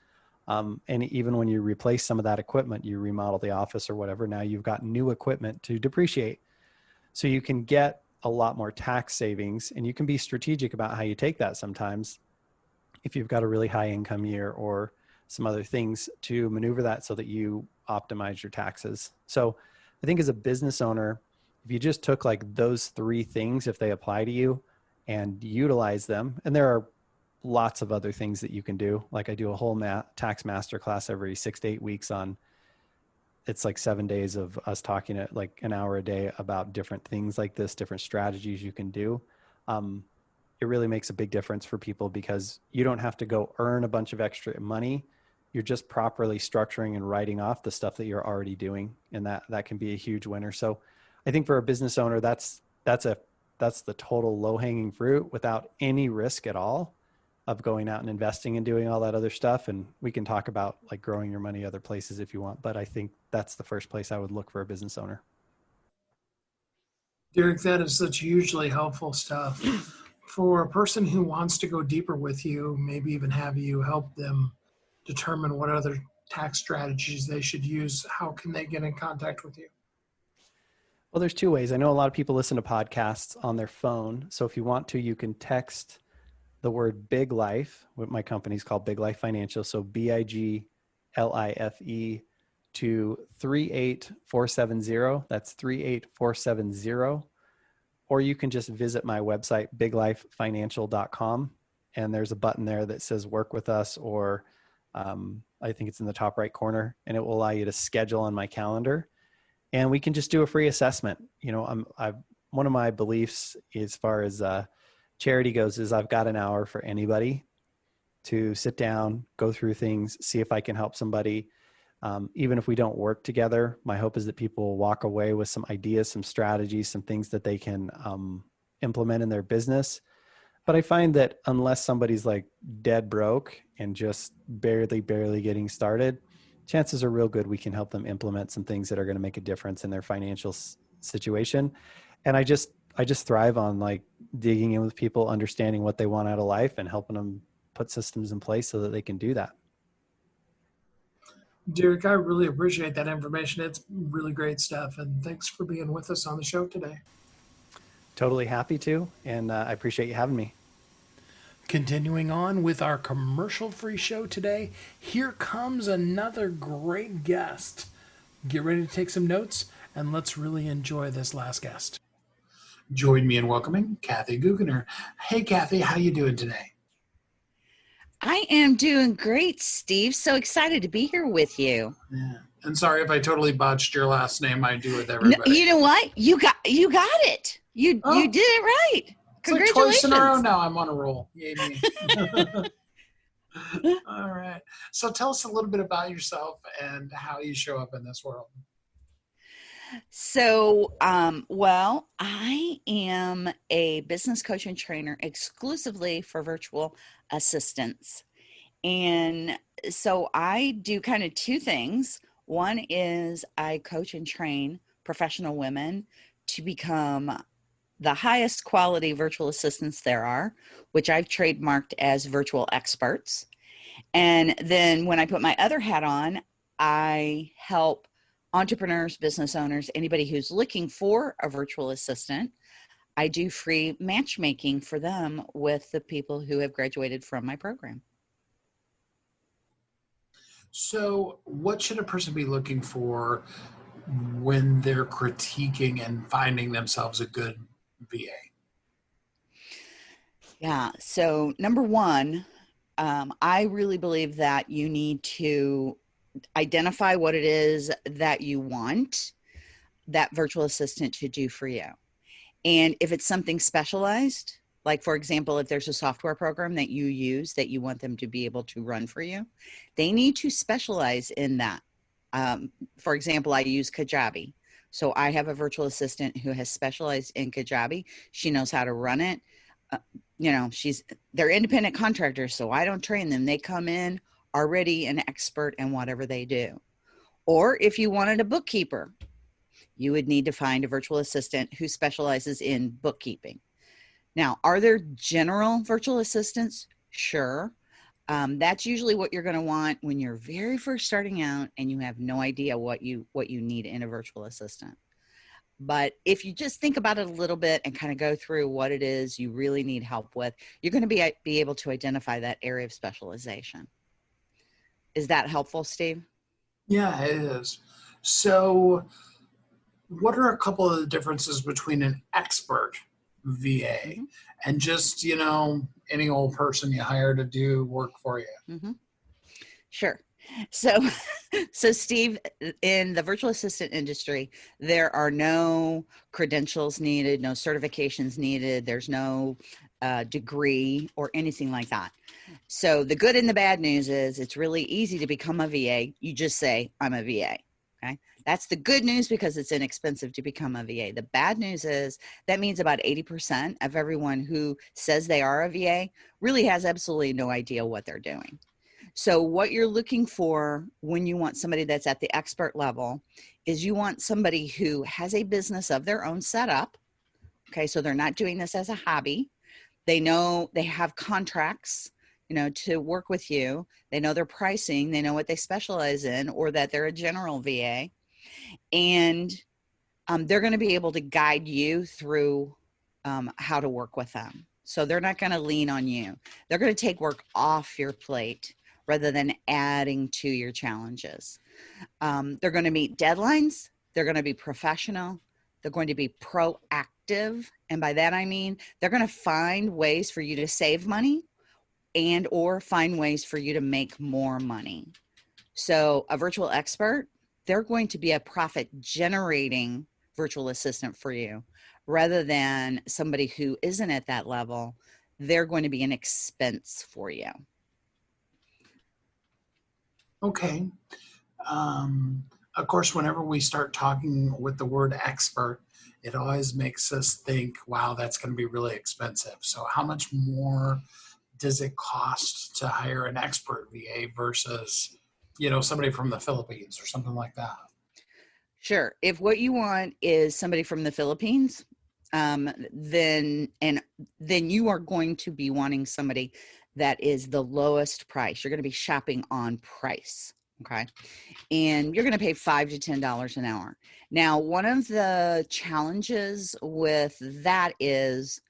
Speaker 4: and even when you replace some of that equipment, you remodel the office or whatever, now you've got new equipment to depreciate. So you can get a lot more tax savings, and you can be strategic about how you take that sometimes if you've got a really high income year or some other things to maneuver that so that you optimize your taxes. So I think as a business owner, if you just took like those 3 things, if they apply to you and utilize them, and there are lots of other things that you can do. Like I do a whole tax masterclass every 6 to 8 weeks on, it's like 7 days of us talking at like an hour a day about different things like this, different strategies you can do. It really makes a big difference for people because you don't have to go earn a bunch of extra money. You're just properly structuring and writing off the stuff that you're already doing. And that can be a huge winner. So I think for a business owner, that's the total low hanging fruit without any risk at all of going out and investing and doing all that other stuff. And we can talk about like growing your money other places if you want, but I think that's the first place I would look for a business owner.
Speaker 2: Derick, that is such hugely helpful stuff. For a person who wants to go deeper with you, maybe even have you help them determine what other tax strategies they should use, how can they get in contact with you?
Speaker 4: Well, there's 2 ways. I know a lot of people listen to podcasts on their phone. So if you want to, you can text the word Big Life, what my company's called Big Life Financial. So BIGLIFE to 38470. That's 38470. Or you can just visit my website, biglifefinancial.com. And there's a button there that says work with us, or I think it's in the top right corner, and it will allow you to schedule on my calendar. And we can just do a free assessment. One of my beliefs as far as charity goes is I've got an hour for anybody to sit down, go through things, see if I can help somebody. Even if we don't work together, my hope is that people will walk away with some ideas, some strategies, some things that they can implement in their business. But I find that unless somebody's like dead broke and just barely getting started, chances are real good we can help them implement some things that are going to make a difference in their financial situation. And I just thrive on like digging in with people, understanding what they want out of life and helping them put systems in place so that they can do that.
Speaker 2: Derick, I really appreciate that information. It's really great stuff. And thanks for being with us on the show today.
Speaker 4: Totally happy to. And I appreciate you having me.
Speaker 2: Continuing on with our commercial-free show today, here comes another great guest. Get ready to take some notes, and let's really enjoy this last guest. Join me in welcoming Kathy Goughenour. Hey, Kathy, how you doing today?
Speaker 5: I am doing great, Steve. So excited to be here with you.
Speaker 2: Yeah. And sorry if I totally botched your last name. I do with everybody.
Speaker 5: No, you know what? You got it. You did it right. Congratulations.
Speaker 2: Like twice in a row now. I'm on a roll. Yay me. All right. So tell us a little bit about yourself and how you show up in this world.
Speaker 5: So, I am a business coach and trainer exclusively for virtual assistants. And so I do kind of 2 things. One is I coach and train professional women to become the highest quality virtual assistants there are, which I've trademarked as virtual experts. And then when I put my other hat on, I help entrepreneurs, business owners, anybody who's looking for a virtual assistant. I do free matchmaking for them with the people who have graduated from my program.
Speaker 2: So, what should a person be looking for when they're critiquing and finding themselves a good VA?
Speaker 5: Yeah. So, number one, I really believe that you need to identify what it is that you want that virtual assistant to do for you. And if it's something specialized, like for example, if there's a software program that you use that you want them to be able to run for you, they need to specialize in that. For example, I use Kajabi. So I have a virtual assistant who has specialized in Kajabi. She knows how to run it. They're independent contractors, so I don't train them. They come in already an expert in whatever they do. Or if you wanted a bookkeeper, you would need to find a virtual assistant who specializes in bookkeeping. Now, are there general virtual assistants? Sure. That's usually what you're going to want when you're very first starting out and you have no idea what you need in a virtual assistant. But if you just think about it a little bit and kind of go through what it is you really need help with, you're going to be able to identify that area of specialization. Is that helpful, Steve?
Speaker 2: Yeah, it is. So, what are a couple of the differences between an expert VA and just, any old person you hire to do work for you?
Speaker 5: Sure. So Steve, in the virtual assistant industry, there are no credentials needed, no certifications needed. There's no degree or anything like that. So the good and the bad news is it's really easy to become a VA. You just say, I'm a VA. Okay. That's the good news because it's inexpensive to become a VA. The bad news is that means about 80% of everyone who says they are a VA really has absolutely no idea what they're doing. So what you're looking for when you want somebody that's at the expert level is you want somebody who has a business of their own set up. Okay. So they're not doing this as a hobby. They know they have contracts, to work with you. They know their pricing. They know what they specialize in, or that they're a general VA. And they're going to be able to guide you through how to work with them. So they're not going to lean on you. They're going to take work off your plate rather than adding to your challenges. They're going to meet deadlines. They're going to be professional. They're going to be proactive. And by that, I mean, they're going to find ways for you to save money and or find ways for you to make more money. So a virtual expert, they're going to be a profit generating virtual assistant for you rather than somebody who isn't at that level. They're going to be an expense for you.
Speaker 2: Okay. Of course, whenever we start talking with the word expert, it always makes us think, wow, that's going to be really expensive. So how much more does it cost to hire an expert VA versus, somebody from the Philippines or something like that?
Speaker 5: Sure. If what you want is somebody from the Philippines, then you are going to be wanting somebody that is the lowest price. You're going to be shopping on price. Okay. And you're going to pay $5 to $10 an hour. Now, one of the challenges with that is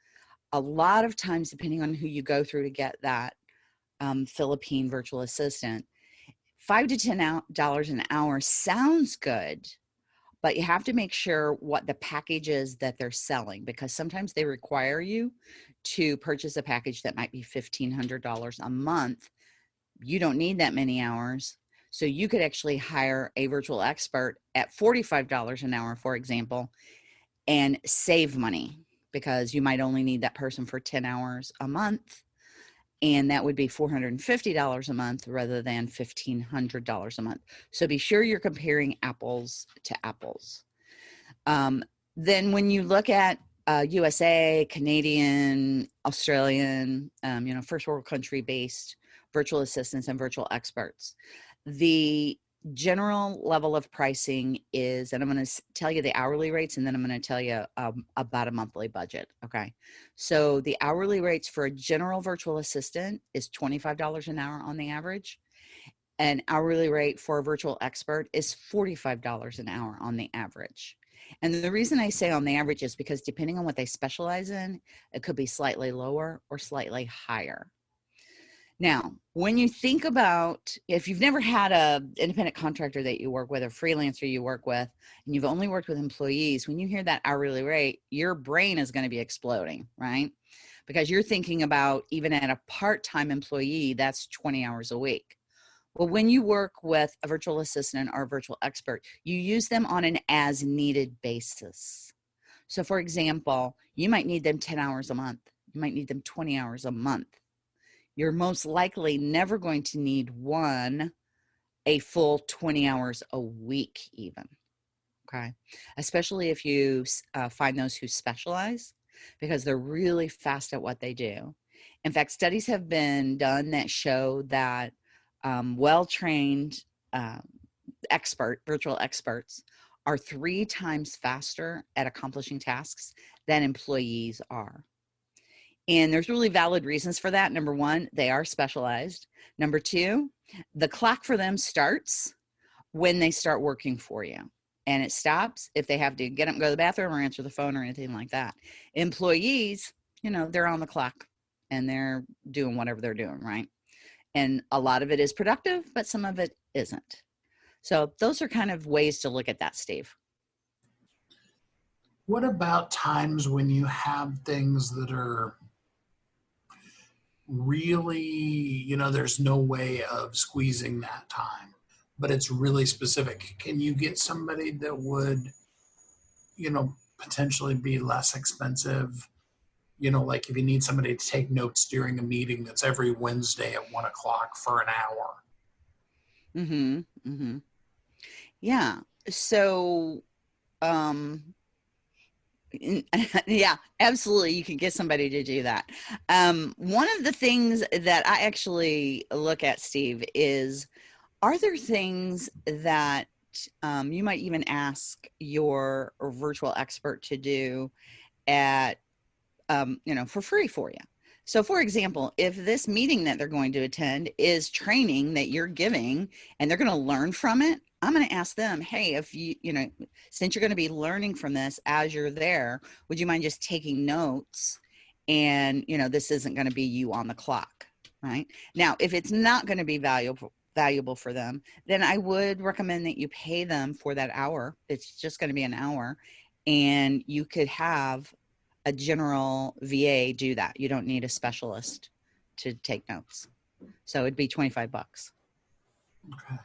Speaker 5: a lot of times, depending on who you go through to get that Philippine virtual assistant, $5 to $10 an hour sounds good, but you have to make sure what the package is that they're selling, because sometimes they require you to purchase a package that might be $1,500 a month. You don't need that many hours. So you could actually hire a virtual expert at $45 an hour, for example, and save money because you might only need that person for 10 hours a month. And that would be $450 a month rather than $1,500 a month. So be sure you're comparing apples to apples. Then when you look at USA, Canadian, Australian, first world country based virtual assistants and virtual experts, the general level of pricing is, and I'm going to tell you the hourly rates, and then I'm going to tell you about a monthly budget. Okay. So the hourly rates for a general virtual assistant is $25 an hour on the average. an hourly rate for a virtual expert is $45 an hour on the average. And the reason I say on the average is because depending on what they specialize in, it could be slightly lower or slightly higher. Now, when you think about, if you've never had an independent contractor that you work with, a freelancer you work with, and you've only worked with employees, when you hear that hourly rate, your brain is going to be exploding, right? Because you're thinking about, even at a part-time employee, that's 20 hours a week. Well, when you work with a virtual assistant or a virtual expert, you use them on an as-needed basis. So for example, you might need them 10 hours a month. You might need them 20 hours a month. You're most likely never going to need a full 20 hours a week even, okay? Especially if you find those who specialize, because they're really fast at what they do. In fact, studies have been done that show that well-trained virtual experts are 3 times faster at accomplishing tasks than employees are. And there's really valid reasons for that. Number one, they are specialized. Number two, the clock for them starts when they start working for you. And it stops if they have to get up and go to the bathroom or answer the phone or anything like that. Employees, they're on the clock and they're doing whatever they're doing, right? And a lot of it is productive, but some of it isn't. So those are kind of ways to look at that, Steve.
Speaker 2: What about times when you have things that are really, there's no way of squeezing that time, but it's really specific? Can you get somebody that would, potentially be less expensive? Like if you need somebody to take notes during a meeting that's every Wednesday at 1 o'clock for an hour.
Speaker 5: Mm-hmm. Mm-hmm. Yeah. So, yeah, absolutely. You can get somebody to do that. One of the things that I actually look at, Steve, is, are there things that you might even ask your virtual expert to do at, for free for you? So for example, if this meeting that they're going to attend is training that you're giving and they're going to learn from it, I'm going to ask them, hey, if since you're going to be learning from this as you're there, would you mind just taking notes? And, this isn't going to be you on the clock, right? Now, if it's not going to be valuable for them, then I would recommend that you pay them for that hour. It's just going to be an hour, and you could have a general VA do that. You don't need a specialist to take notes. So it'd be $25.
Speaker 2: Okay.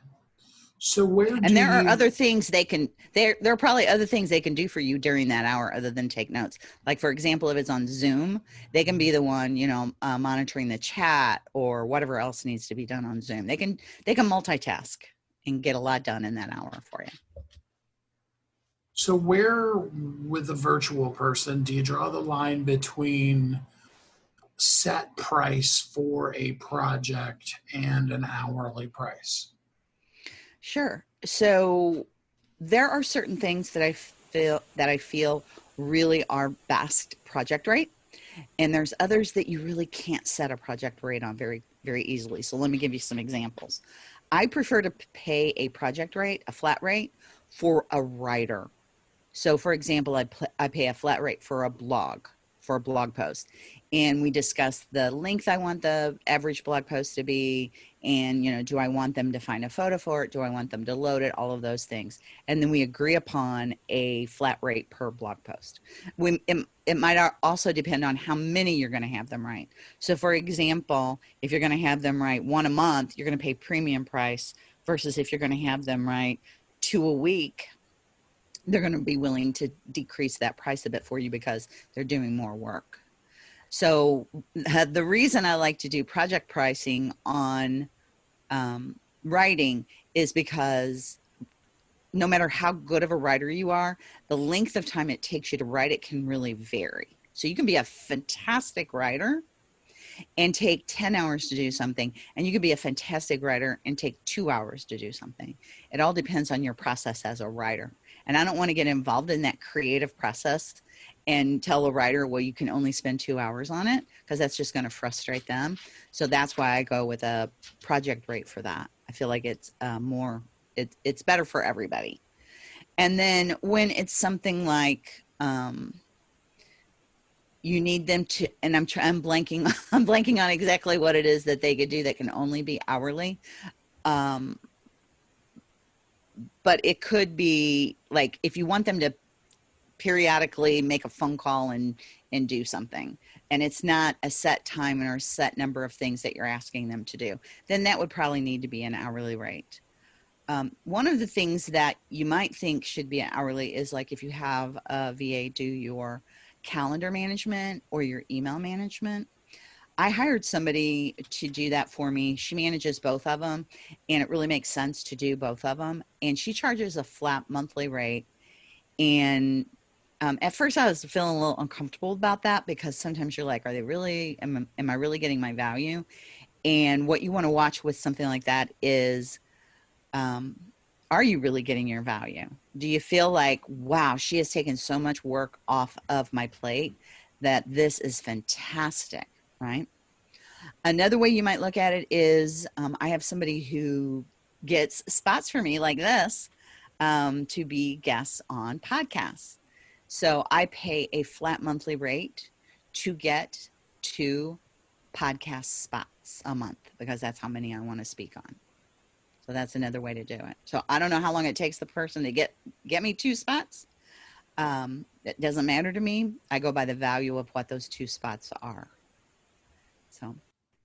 Speaker 2: So
Speaker 5: there are other things there are probably other things they can do for you during that hour other than take notes. Like for example, if it's on Zoom, they can be the one, monitoring the chat or whatever else needs to be done on Zoom. They can multitask and get a lot done in that hour for you.
Speaker 2: So where, with a virtual person, do you draw the line between set price for a project and an hourly price?
Speaker 5: Sure. So there are certain things that I feel really are best project rate, and there's others that you really can't set a project rate on very, very easily. So let me give you some examples. I prefer to pay a project rate, a flat rate, for a writer. So for example, I pay a flat rate for a blog post, and we discuss the length I want the average blog post to be, and do I want them to find a photo for it, do I want them to load it, all of those things, and then we agree upon a flat rate per blog post. It might also depend on how many you're going to have them write. So for example, if you're going to have them write 1 a month, you're going to pay premium price, versus if you're going to have them write 2 a week, they're going to be willing to decrease that price a bit for you because they're doing more work. So the reason I like to do project pricing on writing is because no matter how good of a writer you are, the length of time it takes you to write it can really vary. So you can be a fantastic writer and take 10 hours to do something, and you can be a fantastic writer and take 2 hours to do something. It all depends on your process as a writer. And I don't want to get involved in that creative process and tell a writer, well, you can only spend 2 hours on it, because that's just going to frustrate them. So that's why I go with a project rate for that. I feel like it's it's better for everybody. And then when it's something like you need them to, and I'm blanking I'm blanking on exactly what it is that they could do that can only be hourly. Um, but it could be like if you want them to periodically make a phone call and do something, and it's not a set time or a set number of things that you're asking them to do, then that would probably need to be an hourly rate. One of the things that you might think should be an hourly is like if you have a VA do your calendar management or your email management. I hired somebody to do that for me. She manages both of them, and it really makes sense to do both of them. And she charges a flat monthly rate. And at first I was feeling a little uncomfortable about that because sometimes you're like, are they really, am I really getting my value? And what you want to watch with something like that is, are you really getting your value? Do you feel like, wow, she has taken so much work off of my plate that this is fantastic, right? Another way you might look at it is I have somebody who gets spots for me like this to be guests on podcasts. So I pay a flat monthly rate to get 2 podcast spots a month because that's how many I want to speak on. So that's another way to do it. So I don't know how long it takes the person to get me 2 spots. It doesn't matter to me. I go by the value of what those 2 spots are. So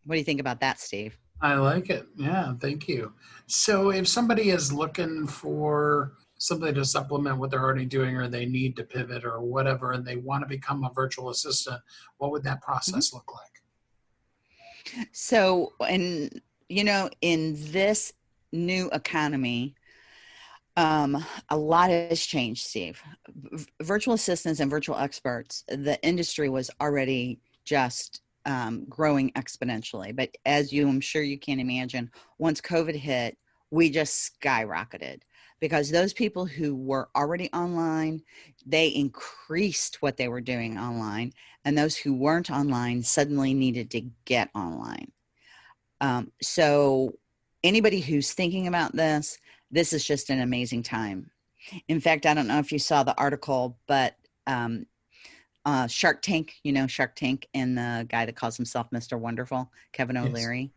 Speaker 5: what do you think about that, Steve?
Speaker 2: I like it. Yeah, thank you. So if somebody is looking for something to supplement what they're already doing, or they need to pivot or whatever, and they want to become a virtual assistant, what would that process look like?
Speaker 5: So, and in this new economy, a lot has changed, Steve. Virtual assistants and virtual experts, the industry was already just growing exponentially. But as I'm sure you can imagine, once COVID hit, we just skyrocketed because those people who were already online, they increased what they were doing online. And those who weren't online suddenly needed to get online. So anybody who's thinking about this is just an amazing time. In fact, I don't know if you saw the article, but Shark Tank, Shark Tank, and the guy that calls himself Mr. Wonderful, Kevin O'Leary. Yes.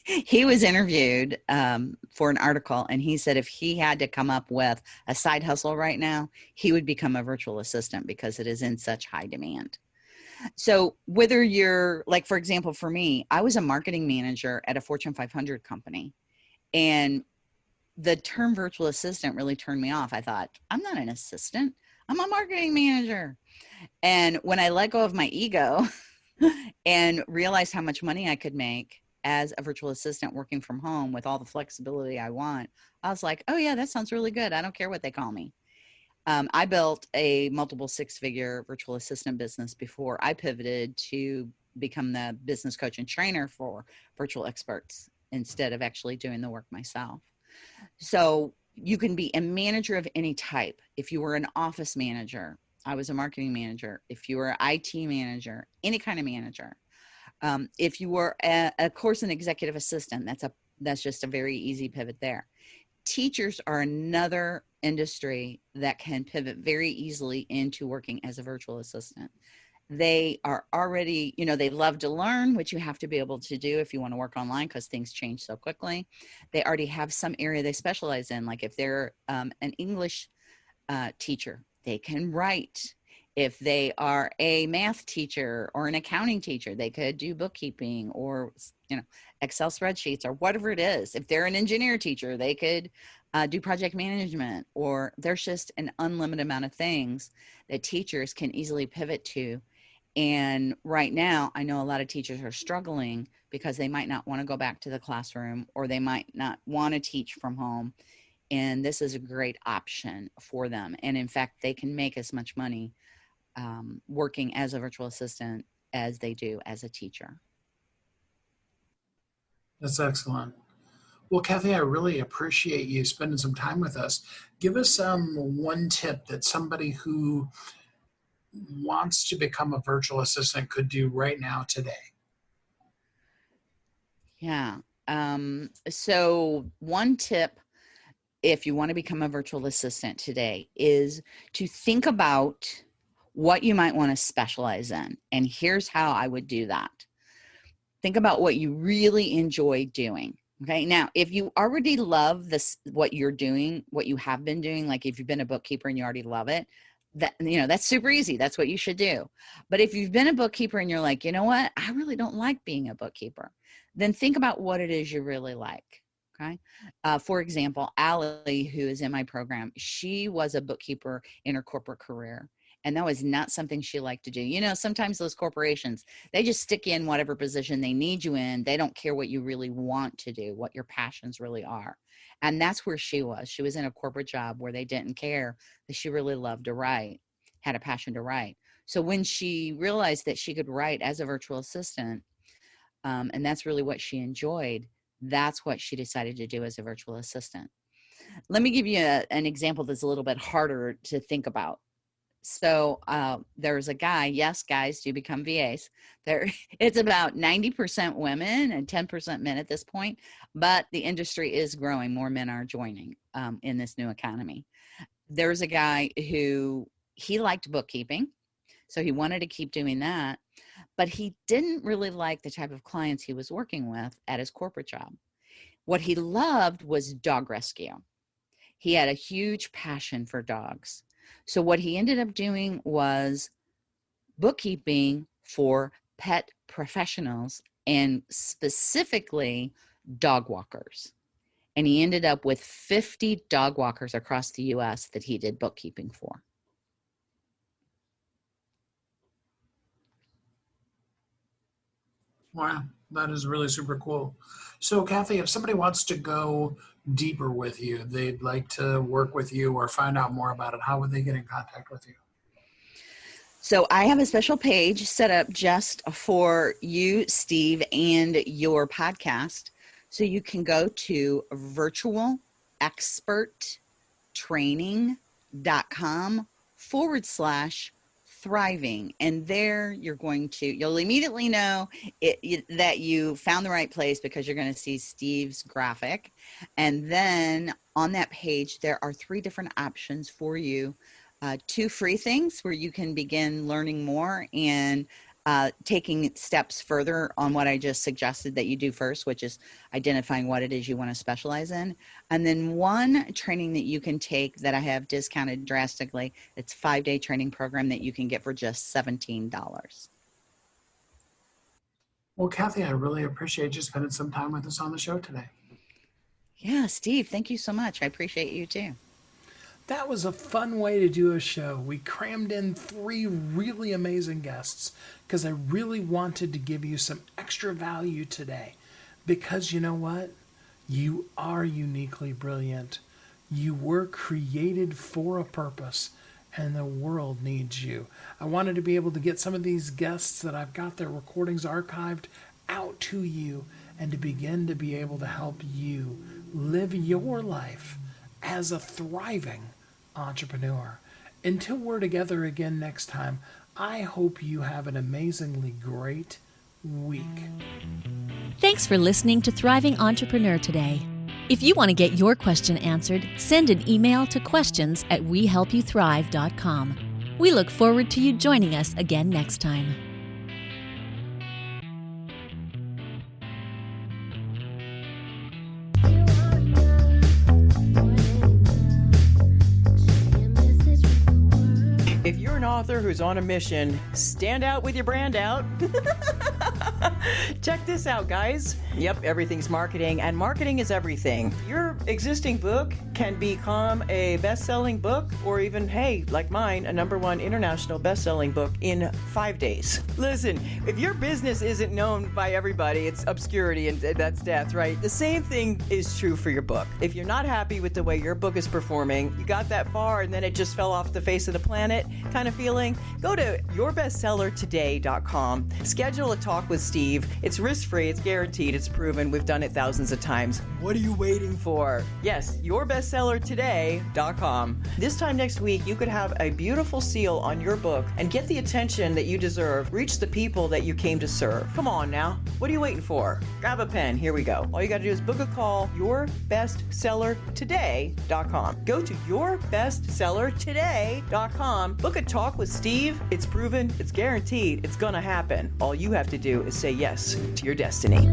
Speaker 5: He was interviewed for an article, and he said if he had to come up with a side hustle right now, he would become a virtual assistant because it is in such high demand. So whether you're like, for example, for me, I was a marketing manager at a Fortune 500 company, and the term virtual assistant really turned me off. I thought, I'm not an assistant. I'm a marketing manager. And when I let go of my ego and realized how much money I could make as a virtual assistant working from home with all the flexibility I want, I was like, oh yeah, that sounds really good. I don't care what they call me. I built a multiple 6-figure virtual assistant business before I pivoted to become the business coach and trainer for virtual experts instead of actually doing the work myself. So you can be a manager of any type. If you were an office manager, I was a marketing manager. If you were an IT manager, any kind of manager. If you were of course, an executive assistant, that's just a very easy pivot there. Teachers are another industry that can pivot very easily into working as a virtual assistant. They are already, they love to learn, which you have to be able to do if you want to work online because things change so quickly. They already have some area they specialize in. Like if they're an English teacher, they can write. If they are a math teacher or an accounting teacher, they could do bookkeeping or, Excel spreadsheets or whatever it is. If they're an engineer teacher, they could do project management, or there's just an unlimited amount of things that teachers can easily pivot to. And right now, I know a lot of teachers are struggling because they might not want to go back to the classroom, or they might not want to teach from home. And this is a great option for them. And in fact, they can make as much money working as a virtual assistant as they do as a teacher.
Speaker 2: That's excellent. Well, Kathy, I really appreciate you spending some time with us. Give us one tip that somebody who wants to become a virtual assistant could do right now today.
Speaker 5: Yeah. So one tip, if you want to become a virtual assistant today, is to think about what you might want to specialize in. And here's how I would do that. Think about what you really enjoy doing. Okay. Now, if you already love this, what you're doing, what you have been doing, like if you've been a bookkeeper and you already love it, that's super easy. That's what you should do. But if you've been a bookkeeper and you're like, you know what, I really don't like being a bookkeeper, then think about what it is you really like. Okay. For example, Allie, who is in my program, she was a bookkeeper in her corporate career. And that was not something she liked to do. You know, sometimes those corporations, they just stick you in whatever position they need you in. They don't care what you really want to do, what your passions really are. And that's where she was. She was in a corporate job where they didn't care that she really loved to write, had a passion to write. So when she realized that she could write as a virtual assistant, and that's really what she enjoyed, that's what she decided to do as a virtual assistant. Let me give you an example that's a little bit harder to think about. So there's a guy, yes, guys do become VAs. It's about 90% women and 10% men at this point, but the industry is growing. More men are joining in this new economy. There's a guy who, he liked bookkeeping, so he wanted to keep doing that, but he didn't really like the type of clients he was working with at his corporate job. What he loved was dog rescue. He had a huge passion for dogs. So what he ended up doing was bookkeeping for pet professionals and specifically dog walkers. And he ended up with 50 dog walkers across the U.S. that he did bookkeeping for.
Speaker 2: Wow, that is really super cool. So Kathy, if somebody wants to go deeper with you, they'd like to work with you or find out more about it, how would they get in contact with you?
Speaker 5: So I have a special page set up just for you, Steve, and your podcast. So you can go to virtualexperttraining.com/thriving. And there you'll immediately know that you found the right place because you're going to see Steve's graphic. And then on that page, there are 3 different options for you. 2 free things where you can begin learning more and taking steps further on what I just suggested that you do first, which is identifying what it is you want to specialize in. And then 1 training that you can take that I have discounted drastically. It's a 5-day training program that you can get for just $17.
Speaker 2: Well, Kathy, I really appreciate you spending some time with us on the show today.
Speaker 5: Yeah, Steve, thank you so much. I appreciate you too.
Speaker 2: That was a fun way to do a show. We crammed in 3 really amazing guests because I really wanted to give you some extra value today. Because you know what? You are uniquely brilliant. You were created for a purpose, and the world needs you. I wanted to be able to get some of these guests that I've got their recordings archived out to you and to begin to be able to help you live your life as a thriving entrepreneur. Until we're together again next time, I hope you have an amazingly great week.
Speaker 1: Thanks for listening to Thriving Entrepreneur today. If you want to get your question answered, send an email to questions@wehelpyouthrive.com. We look forward to you joining us again next time.
Speaker 6: If you're an author who's on a mission, stand out with your brand out. Check this out, guys. Yep, everything's marketing, and marketing is everything. Your existing book can become a best-selling book, or even, hey, like mine, a #1 international best-selling book in 5 days. Listen, if your business isn't known by everybody, it's obscurity, and that's death, right? The same thing is true for your book. If you're not happy with the way your book is performing, you got that far and then it just fell off the face of the planet kind of feeling, go to yourbestsellertoday.com, schedule a talk with Steve, Steve. It's risk-free, it's guaranteed, it's proven. We've done it thousands of times. What are you waiting for? Yes, yourbestsellertoday.com. This time next week, you could have a beautiful seal on your book and get the attention that you deserve. Reach the people that you came to serve. Come on now. What are you waiting for? Grab a pen. Here we go. All you got to do is book a call. yourbestsellertoday.com. Go to yourbestsellertoday.com. Book a talk with Steve. It's proven. It's guaranteed. It's going to happen. All you have to do is say yes to your destiny.